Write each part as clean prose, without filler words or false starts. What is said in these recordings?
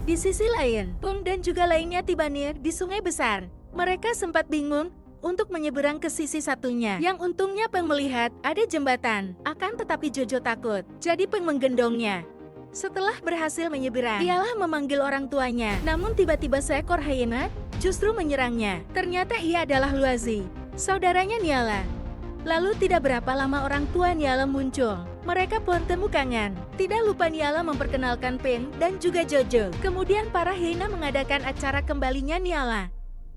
Di sisi lain, Peng dan juga lainnya tiba di sungai besar. Mereka sempat bingung untuk menyeberang ke sisi satunya. Yang untungnya Peng melihat ada jembatan. Akan tetapi Jojo takut. Jadi Peng menggendongnya. Setelah berhasil menyeberang, ialah memanggil orang tuanya. Namun tiba-tiba seekor hyena justru menyerangnya. Ternyata ia adalah Luazi, saudaranya Niala. Lalu tidak berapa lama orang tua Niala muncul. Mereka pun temu kangen. Tidak lupa Niala memperkenalkan Peng dan juga Jojo. Kemudian para hyena mengadakan acara kembalinya Niala.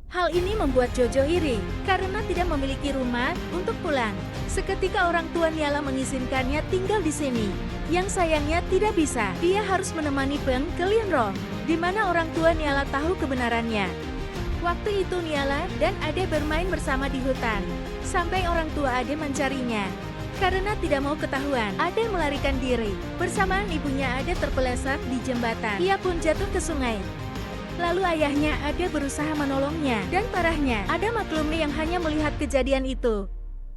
Hal ini membuat Jojo iri, karena tidak memiliki rumah untuk pulang. Seketika orang tua Niala mengizinkannya tinggal di sini. Yang sayangnya tidak bisa, dia harus menemani Peng ke Linrong, di mana orang tua Niala tahu kebenarannya. Waktu itu Niala dan Ade bermain bersama di hutan, sampai orang tua Ade mencarinya. Karena tidak mau ketahuan, Ade melarikan diri. Bersamaan ibunya Ade terpeleset di jembatan. Ia pun jatuh ke sungai. Lalu ayahnya Ade berusaha menolongnya, dan parahnya, Ade maklumi yang hanya melihat kejadian itu.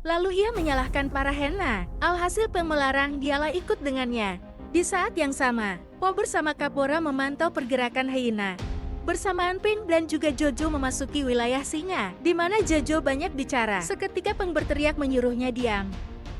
Lalu ia menyalahkan para hyena. Alhasil Peng melarang Niala ikut dengannya. Di saat yang sama, Po bersama Kapora memantau pergerakan hyena. Bersamaan Peng dan juga Jojo memasuki wilayah singa, di mana Jojo banyak bicara. Seketika Peng berteriak menyuruhnya diam.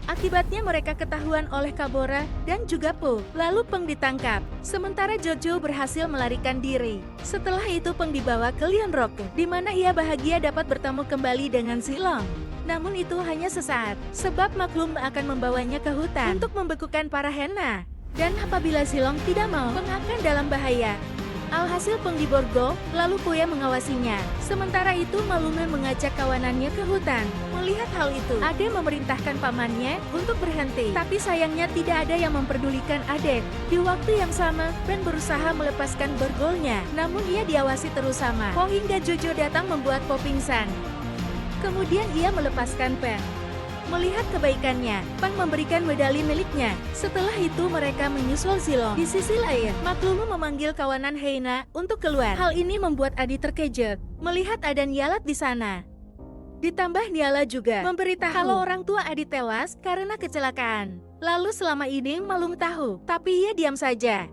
Akibatnya mereka ketahuan oleh Kapora dan juga Po. Lalu Peng ditangkap, sementara Jojo berhasil melarikan diri. Setelah itu Peng dibawa ke Lionrock, di mana ia bahagia dapat bertemu kembali dengan Silong. Namun itu hanya sesaat, sebab maklum akan membawanya ke hutan untuk membekukan para hyena. Dan apabila Silong tidak mau, Peng akan dalam bahaya. Alhasil Peng diborgol, lalu Puya mengawasinya. Sementara itu Malume mengajak kawanannya ke hutan. Melihat hal itu, Ade memerintahkan pamannya untuk berhenti. Tapi sayangnya tidak ada yang memperdulikan Ade. Di waktu yang sama, Ben berusaha melepaskan borgolnya. Namun ia diawasi terus sama Po hingga Jojo datang membuat Po pingsan. Kemudian ia melepaskan Peng. Melihat kebaikannya, Peng memberikan medali miliknya. Setelah itu mereka menyusul Silong. Di sisi lain, Maklumu memanggil kawanan hyena untuk keluar. Hal ini membuat Adi terkejut melihat ada Nialat di sana. Ditambah Niala juga memberitahu kalau orang tua Adi tewas karena kecelakaan. Lalu selama ini Malum tahu, tapi ia diam saja.